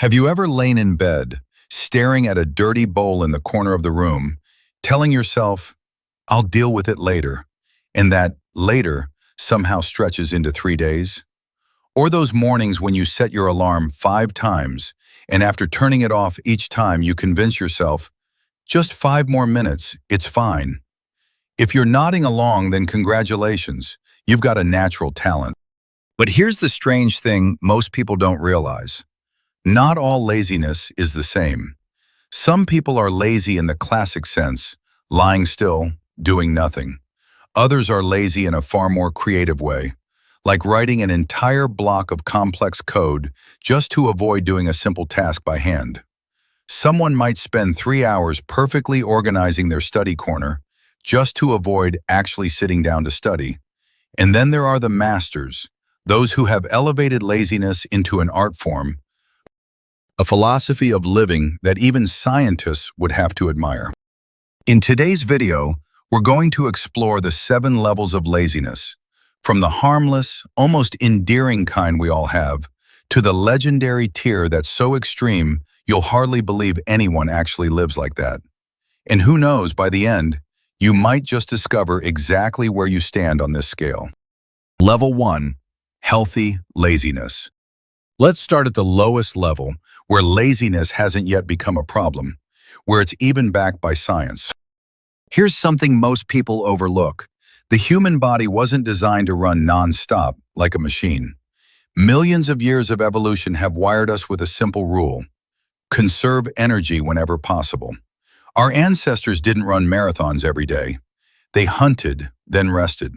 Have you ever lain in bed, staring at a dirty bowl in the corner of the room, telling yourself, I'll deal with it later, and that later somehow stretches into 3 days? Or those mornings when you set your alarm 5 times, and after turning it off each time you convince yourself, just 5 more minutes, it's fine. If you're nodding along, then congratulations, you've got a natural talent. But here's the strange thing most people don't realize. Not all laziness is the same. Some people are lazy in the classic sense, lying still, doing nothing. Others are lazy in a far more creative way, like writing an entire block of complex code just to avoid doing a simple task by hand. Someone might spend 3 hours perfectly organizing their study corner just to avoid actually sitting down to study. And then there are the masters, those who have elevated laziness into an art form, a philosophy of living that even scientists would have to admire. In today's video, we're going to explore the 7 levels of laziness, from the harmless, almost endearing kind we all have, to the legendary tier that's so extreme you'll hardly believe anyone actually lives like that. And who knows, by the end, you might just discover exactly where you stand on this scale. Level 1. Healthy laziness. Let's start at the lowest level, where laziness hasn't yet become a problem, where it's even backed by science. Here's something most people overlook. The human body wasn't designed to run non-stop like a machine. Millions of years of evolution have wired us with a simple rule: conserve energy whenever possible. Our ancestors didn't run marathons every day. They hunted, then rested.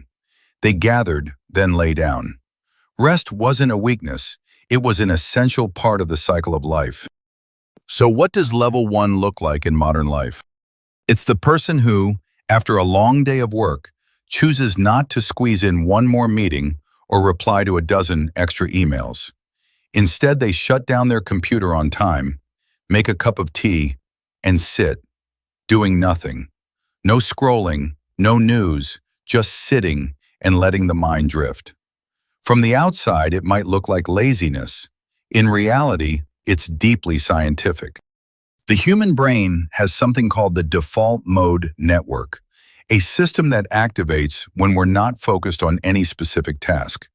They gathered, then lay down. Rest wasn't a weakness. It was an essential part of the cycle of life. So what does level 1 look like in modern life? It's the person who, after a long day of work, chooses not to squeeze in one more meeting or reply to a dozen extra emails. Instead, they shut down their computer on time, make a cup of tea, and sit, doing nothing. No scrolling, no news, just sitting and letting the mind drift. From the outside, it might look like laziness. In reality, it's deeply scientific. The human brain has something called the default mode network, a system that activates when we're not focused on any specific task.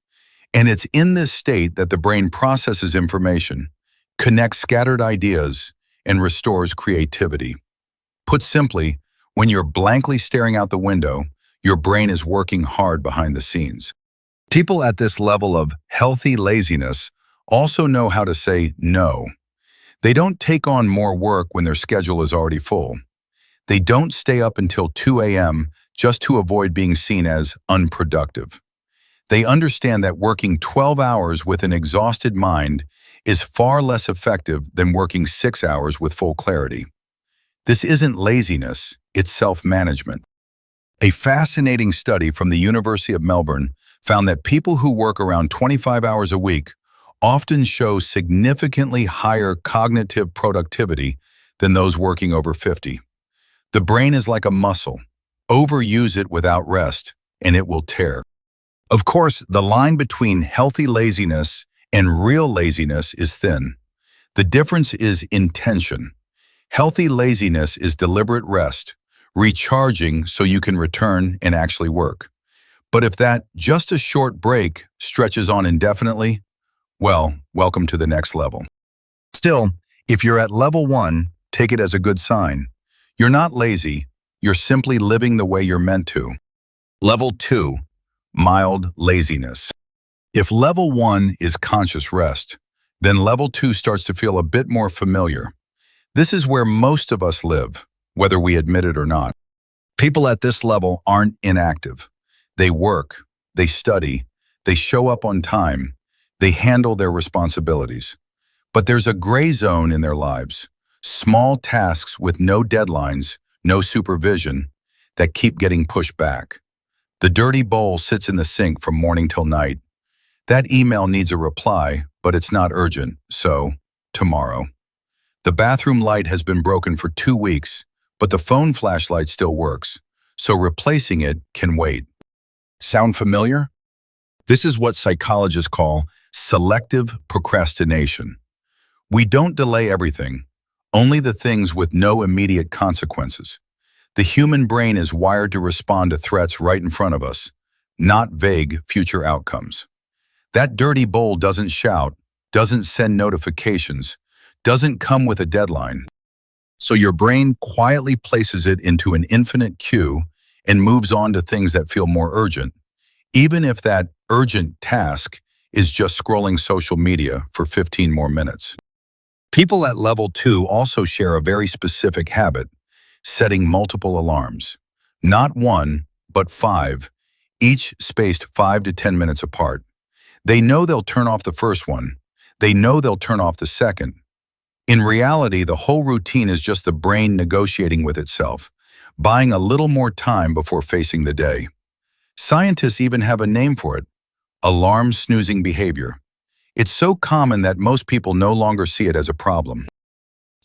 And it's in this state that the brain processes information, connects scattered ideas, and restores creativity. Put simply, when you're blankly staring out the window, your brain is working hard behind the scenes. People at this level of healthy laziness also know how to say no. They don't take on more work when their schedule is already full. They don't stay up until 2 a.m. just to avoid being seen as unproductive. They understand that working 12 hours with an exhausted mind is far less effective than working 6 hours with full clarity. This isn't laziness, it's self-management. A fascinating study from the University of Melbourne found that people who work around 25 hours a week often show significantly higher cognitive productivity than those working over 50. The brain is like a muscle. Overuse it without rest, and it will tear. Of course, the line between healthy laziness and real laziness is thin. The difference is intention. Healthy laziness is deliberate rest, recharging so you can return and actually work. But if that just a short break stretches on indefinitely, well, welcome to the next level. Still, if you're at level 1, take it as a good sign. You're not lazy, you're simply living the way you're meant to. Level 2, mild laziness. If level 1 is conscious rest, then level 2 starts to feel a bit more familiar. This is where most of us live, whether we admit it or not. People at this level aren't inactive. They work, they study, they show up on time, they handle their responsibilities. But there's a gray zone in their lives, small tasks with no deadlines, no supervision, that keep getting pushed back. The dirty bowl sits in the sink from morning till night. That email needs a reply, but it's not urgent, so tomorrow. The bathroom light has been broken for 2 weeks, but the phone flashlight still works, so replacing it can wait. Sound familiar? This is what psychologists call selective procrastination. We don't delay everything, only the things with no immediate consequences. The human brain is wired to respond to threats right in front of us, not vague future outcomes. That dirty bowl doesn't shout, doesn't send notifications, doesn't come with a deadline. So your brain quietly places it into an infinite queue and moves on to things that feel more urgent, even if that urgent task is just scrolling social media for 15 more minutes. People at level 2 also share a very specific habit, setting multiple alarms. Not one, but 5, each spaced 5 to 10 minutes apart. They know they'll turn off the first one. They know they'll turn off the second. In reality, the whole routine is just the brain negotiating with itself, buying a little more time before facing the day. Scientists even have a name for it: alarm snoozing behavior. It's so common that most people no longer see it as a problem.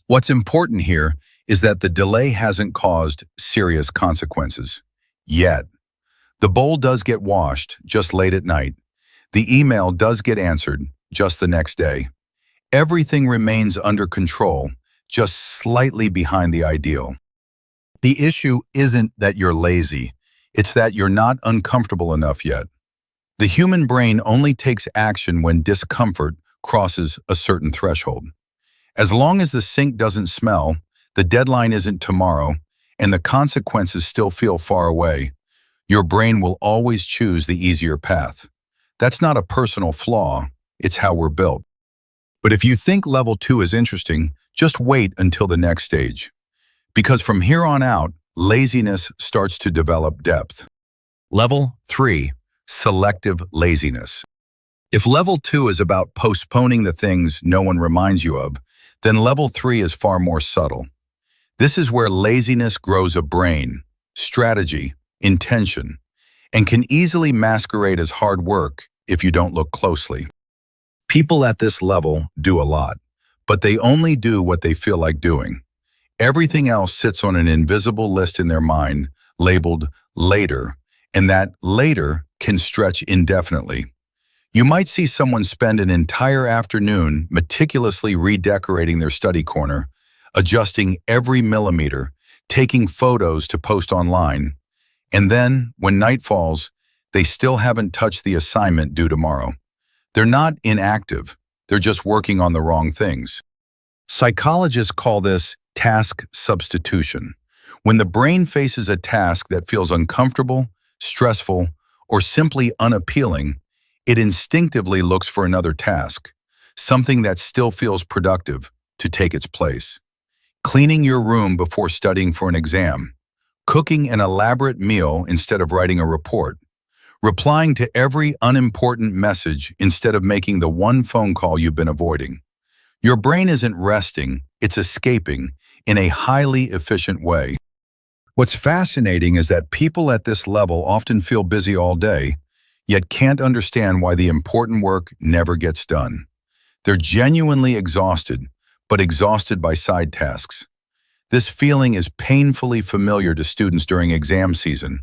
What's important here is that the delay hasn't caused serious consequences. Yet. The bowl does get washed, just late at night. The email does get answered, just the next day. Everything remains under control, just slightly behind the ideal. The issue isn't that you're lazy, it's that you're not uncomfortable enough yet. The human brain only takes action when discomfort crosses a certain threshold. As long as the sink doesn't smell, the deadline isn't tomorrow, and the consequences still feel far away, your brain will always choose the easier path. That's not a personal flaw, it's how we're built. But if you think level 2 is interesting, just wait until the next stage. Because from here on out, laziness starts to develop depth. Level 3. Selective laziness. If level 2 is about postponing the things no one reminds you of, then level 3 is far more subtle. This is where laziness grows a brain, strategy, intention, and can easily masquerade as hard work if you don't look closely. People at this level do a lot, but they only do what they feel like doing. Everything else sits on an invisible list in their mind, labeled later, and that later can stretch indefinitely. You might see someone spend an entire afternoon meticulously redecorating their study corner, adjusting every millimeter, taking photos to post online, and then, when night falls, they still haven't touched the assignment due tomorrow. They're not inactive, they're just working on the wrong things. Psychologists call this task substitution. When the brain faces a task that feels uncomfortable, stressful, or simply unappealing, it instinctively looks for another task, something that still feels productive, to take its place. Cleaning your room before studying for an exam, cooking an elaborate meal instead of writing a report, replying to every unimportant message instead of making the one phone call you've been avoiding. Your brain isn't resting, it's escaping in a highly efficient way. What's fascinating is that people at this level often feel busy all day, yet can't understand why the important work never gets done. They're genuinely exhausted, but exhausted by side tasks. This feeling is painfully familiar to students during exam season,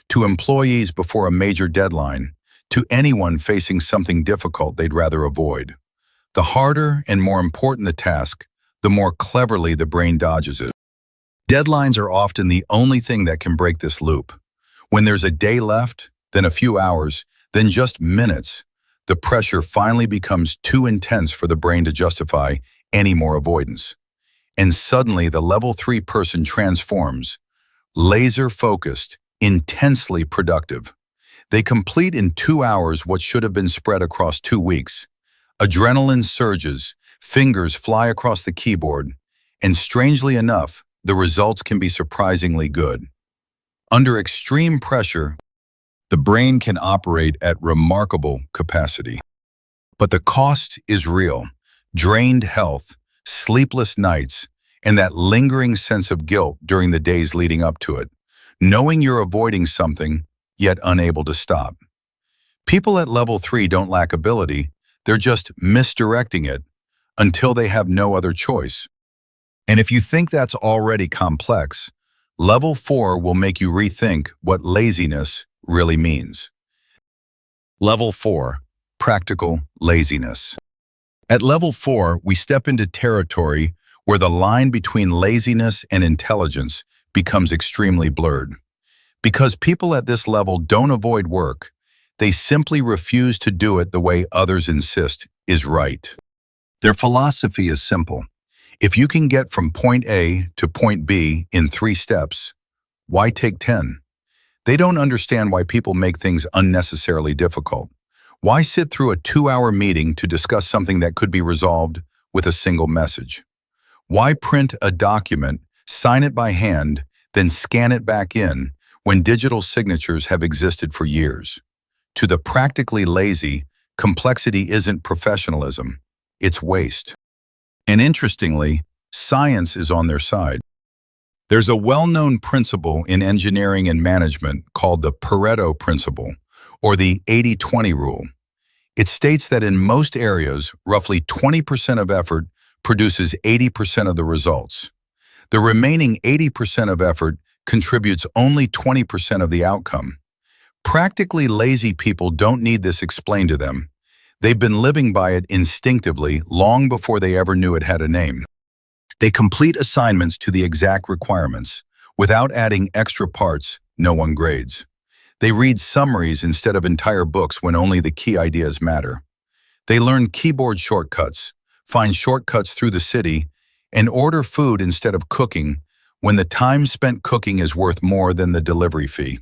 to employees before a major deadline, to anyone facing something difficult they'd rather avoid. The harder and more important the task, the more cleverly the brain dodges it. Deadlines are often the only thing that can break this loop. When there's a day left, then a few hours, then just minutes, the pressure finally becomes too intense for the brain to justify any more avoidance. And suddenly the level 3 person transforms, laser-focused, intensely productive. They complete in 2 hours what should have been spread across 2 weeks. Adrenaline surges, fingers fly across the keyboard, and strangely enough, the results can be surprisingly good. Under extreme pressure, the brain can operate at remarkable capacity. But the cost is real: drained health, sleepless nights, and that lingering sense of guilt during the days leading up to it, knowing you're avoiding something, yet unable to stop. People at level 3 don't lack ability, they're just misdirecting it until they have no other choice. And if you think that's already complex, level 4 will make you rethink what laziness really means. Level 4. Practical laziness. At level 4, we step into territory where the line between laziness and intelligence becomes extremely blurred. Because people at this level don't avoid work, they simply refuse to do it the way others insist is right. Their philosophy is simple. If you can get from point A to point B in 3 steps, why take 10? They don't understand why people make things unnecessarily difficult. Why sit through a 2-hour meeting to discuss something that could be resolved with a single message? Why print a document, sign it by hand, then scan it back in when digital signatures have existed for years? To the practically lazy, complexity isn't professionalism, it's waste. And interestingly, science is on their side. There's a well-known principle in engineering and management called the Pareto principle, or the 80-20 rule. It states that in most areas, roughly 20% of effort produces 80% of the results. The remaining 80% of effort contributes only 20% of the outcome. Practically lazy people don't need this explained to them. They've been living by it instinctively long before they ever knew it had a name. They complete assignments to the exact requirements. Without adding extra parts, no one grades. They read summaries instead of entire books when only the key ideas matter. They learn keyboard shortcuts, find shortcuts through the city, and order food instead of cooking when the time spent cooking is worth more than the delivery fee.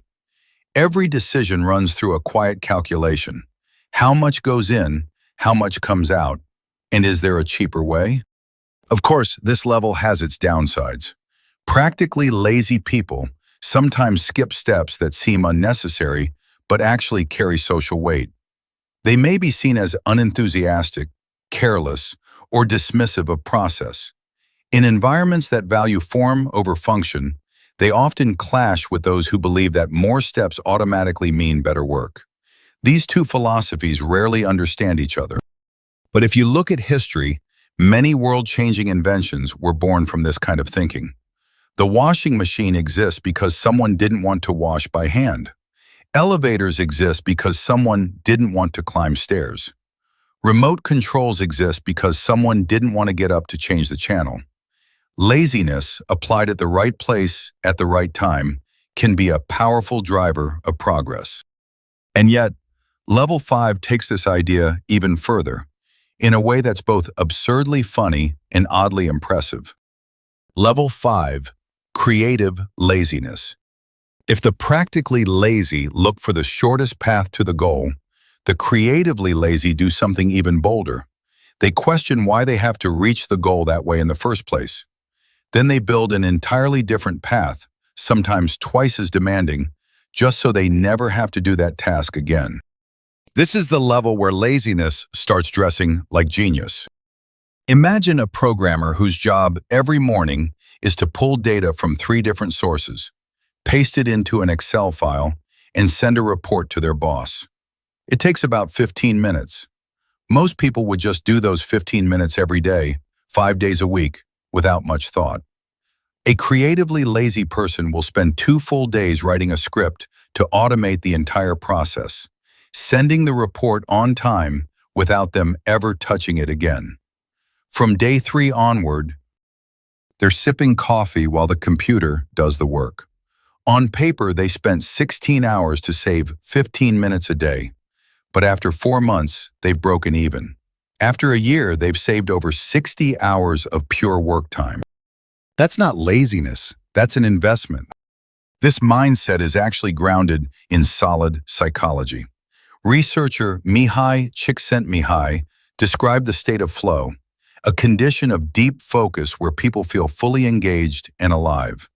Every decision runs through a quiet calculation. How much goes in, how much comes out, and is there a cheaper way? Of course, this level has its downsides. Practically lazy people sometimes skip steps that seem unnecessary but actually carry social weight. They may be seen as unenthusiastic, careless, or dismissive of process. In environments that value form over function, they often clash with those who believe that more steps automatically mean better work. These two philosophies rarely understand each other. But if you look at history, many world-changing inventions were born from this kind of thinking. The washing machine exists because someone didn't want to wash by hand. Elevators exist because someone didn't want to climb stairs. Remote controls exist because someone didn't want to get up to change the channel. Laziness, applied at the right place at the right time, can be a powerful driver of progress. And yet, Level 5 takes this idea even further, in a way that's both absurdly funny and oddly impressive. Level 5, creative laziness. If the practically lazy look for the shortest path to the goal, the creatively lazy do something even bolder. They question why they have to reach the goal that way in the first place. Then they build an entirely different path, sometimes twice as demanding, just so they never have to do that task again. This is the level where laziness starts dressing like genius. Imagine a programmer whose job every morning is to pull data from 3 different sources, paste it into an Excel file, and send a report to their boss. It takes about 15 minutes. Most people would just do those 15 minutes every day, 5 days a week, without much thought. A creatively lazy person will spend 2 full days writing a script to automate the entire process, sending the report on time without them ever touching it again. From day 3 onward, they're sipping coffee while the computer does the work. On paper, they spent 16 hours to save 15 minutes a day. But after 4 months, they've broken even. After a year, they've saved over 60 hours of pure work time. That's not laziness, that's an investment. This mindset is actually grounded in solid psychology. Researcher Mihai Csikszentmihalyi described the state of flow, a condition of deep focus where people feel fully engaged and alive.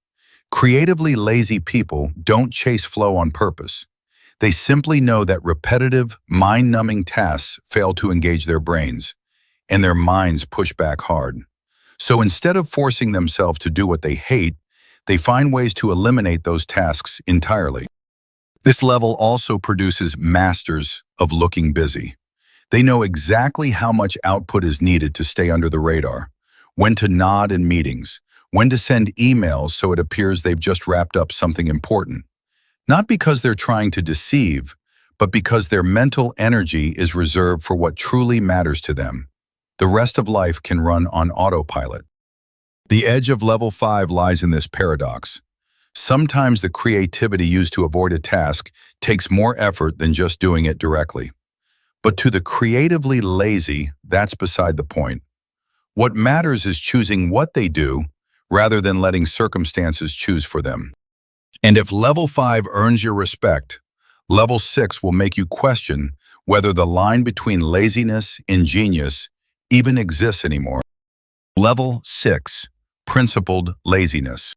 Creatively lazy people don't chase flow on purpose. They simply know that repetitive, mind-numbing tasks fail to engage their brains, and their minds push back hard. So instead of forcing themselves to do what they hate, they find ways to eliminate those tasks entirely. This level also produces masters of looking busy. They know exactly how much output is needed to stay under the radar, when to nod in meetings, when to send emails so it appears they've just wrapped up something important. Not because they're trying to deceive, but because their mental energy is reserved for what truly matters to them. the rest of life can run on autopilot. The edge of level 5 lies in this paradox. Sometimes the creativity used to avoid a task takes more effort than just doing it directly. But to the creatively lazy, that's beside the point. What matters is choosing what they do rather than letting circumstances choose for them. And if level 5 earns your respect, level 6 will make you question whether the line between laziness and genius even exists anymore. Level 6. Principled laziness.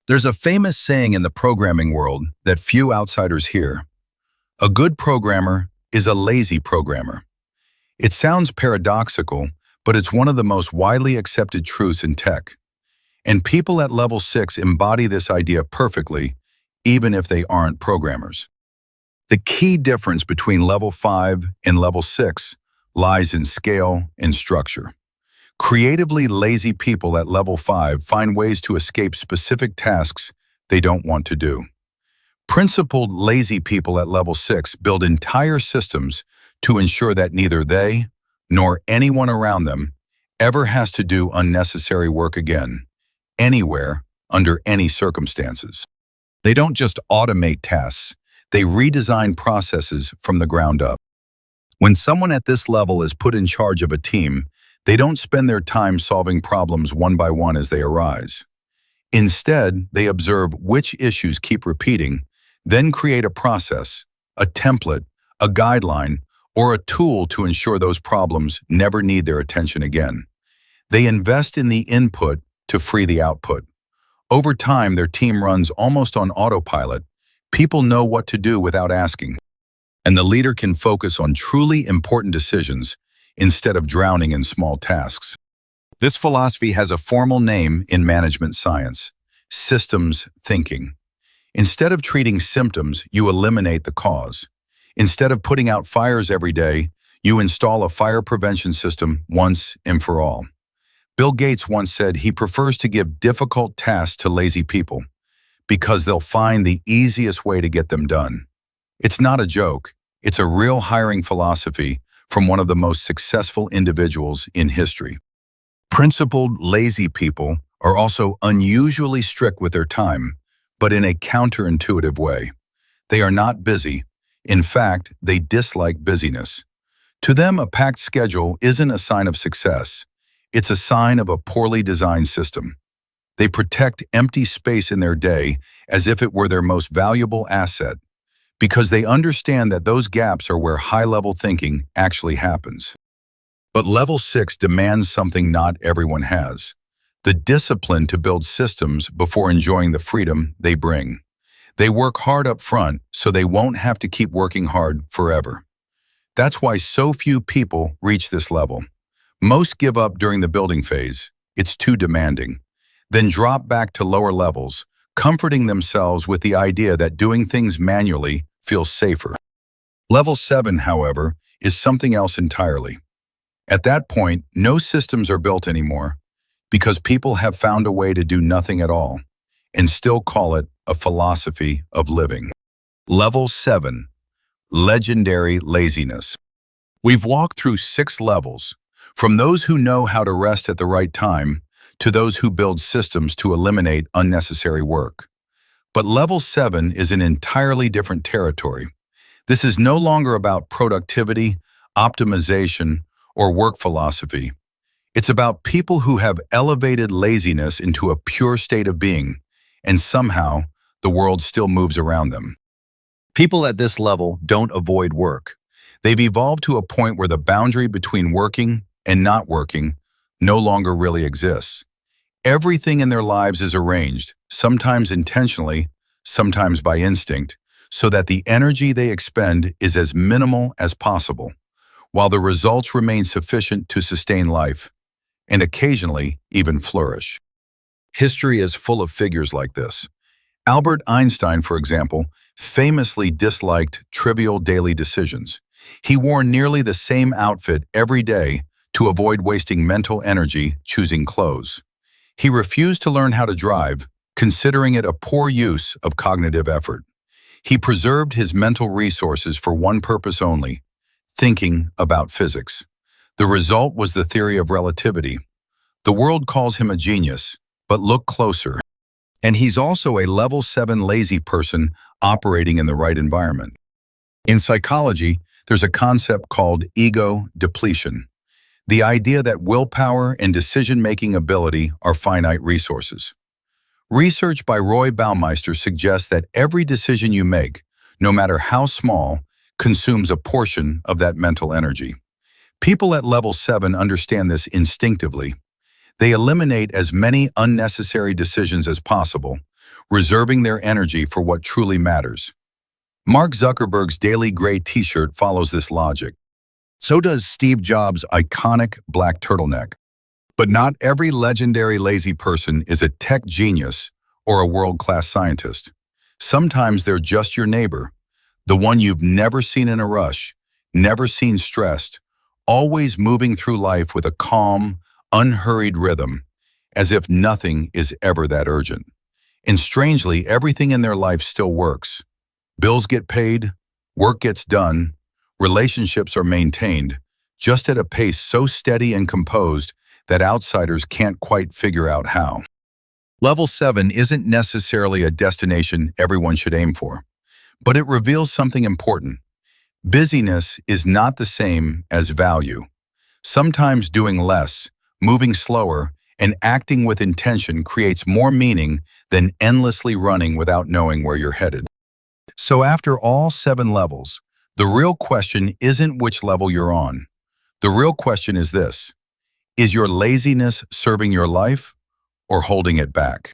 There's a famous saying in the programming world that few outsiders hear. A good programmer is a lazy programmer. It sounds paradoxical, but it's one of the most widely accepted truths in tech. And people at level 6 embody this idea perfectly, even if they aren't programmers. The key difference between level 5 and level 6 lies in scale and structure. Creatively lazy people at level 5 find ways to escape specific tasks they don't want to do. Principled lazy people at level 6 build entire systems to ensure that neither they nor anyone around them ever has to do unnecessary work again, anywhere, under any circumstances. They don't just automate tasks, they redesign processes from the ground up. When someone at this level is put in charge of a team, they don't spend their time solving problems one by one as they arise. Instead, they observe which issues keep repeating, then create a process, a template, a guideline, or a tool to ensure those problems never need their attention again. They invest in the input to free the output. Over time, their team runs almost on autopilot. People know what to do without asking, and the leader can focus on truly important decisions instead of drowning in small tasks. This philosophy has a formal name in management science: systems thinking. Instead of treating symptoms, you eliminate the cause. Instead of putting out fires every day, you install a fire prevention system once and for all. Bill Gates once said he prefers to give difficult tasks to lazy people because they'll find the easiest way to get them done. It's not a joke. It's a real hiring philosophy from one of the most successful individuals in history. Principled, lazy people are also unusually strict with their time, but in a counterintuitive way. They are not busy. In fact, they dislike busyness. To them, a packed schedule isn't a sign of success. It's a sign of a poorly designed system. They protect empty space in their day as if it were their most valuable asset, because they understand that those gaps are where high-level thinking actually happens. But level 6 demands something not everyone has: the discipline to build systems before enjoying the freedom they bring. They work hard up front so they won't have to keep working hard forever. That's why so few people reach this level. Most give up during the building phase. It's too demanding. Then drop back to lower levels, comforting themselves with the idea that doing things manually feels safer. Level 7, however, is something else entirely. At that point, no systems are built anymore because people have found a way to do nothing at all and still call it a philosophy of living. Level 7. Legendary laziness. We've walked through 6 levels, from those who know how to rest at the right time to those who build systems to eliminate unnecessary work. But level 7 is an entirely different territory. This is no longer about productivity, optimization, or work philosophy. It's about people who have elevated laziness into a pure state of being, and somehow the world still moves around them. People at this level don't avoid work. They've evolved to a point where the boundary between working and not working no longer really exists. Everything in their lives is arranged, sometimes intentionally, sometimes by instinct, so that the energy they expend is as minimal as possible, while the results remain sufficient to sustain life, and occasionally even flourish. History is full of figures like this. Albert Einstein, for example, famously disliked trivial daily decisions. He wore nearly the same outfit every day to avoid wasting mental energy choosing clothes. He refused to learn how to drive, considering it a poor use of cognitive effort. He preserved his mental resources for one purpose only: thinking about physics. The result was the theory of relativity. The world calls him a genius, but look closer. And he's also a level 7 lazy person operating in the right environment. In psychology, there's a concept called ego depletion, the idea that willpower and decision-making ability are finite resources. Research by Roy Baumeister suggests that every decision you make, no matter how small, consumes a portion of that mental energy. People at level 7 understand this instinctively. They eliminate as many unnecessary decisions as possible, reserving their energy for what truly matters. Mark Zuckerberg's Daily Gray t-shirt follows this logic. So does Steve Jobs' iconic black turtleneck. But not every legendary lazy person is a tech genius or a world-class scientist. Sometimes they're just your neighbor, the one you've never seen in a rush, never seen stressed, always moving through life with a calm, unhurried rhythm, as if nothing is ever that urgent. And strangely, everything in their life still works. Bills get paid, work gets done, relationships are maintained, just at a pace so steady and composed that outsiders can't quite figure out how. Level 7 isn't necessarily a destination everyone should aim for, but it reveals something important. Busyness is not the same as value. Sometimes doing less, moving slower, and acting with intention creates more meaning than endlessly running without knowing where you're headed. So after all 7 levels, the real question isn't which level you're on. The real question is this: is your laziness serving your life or holding it back?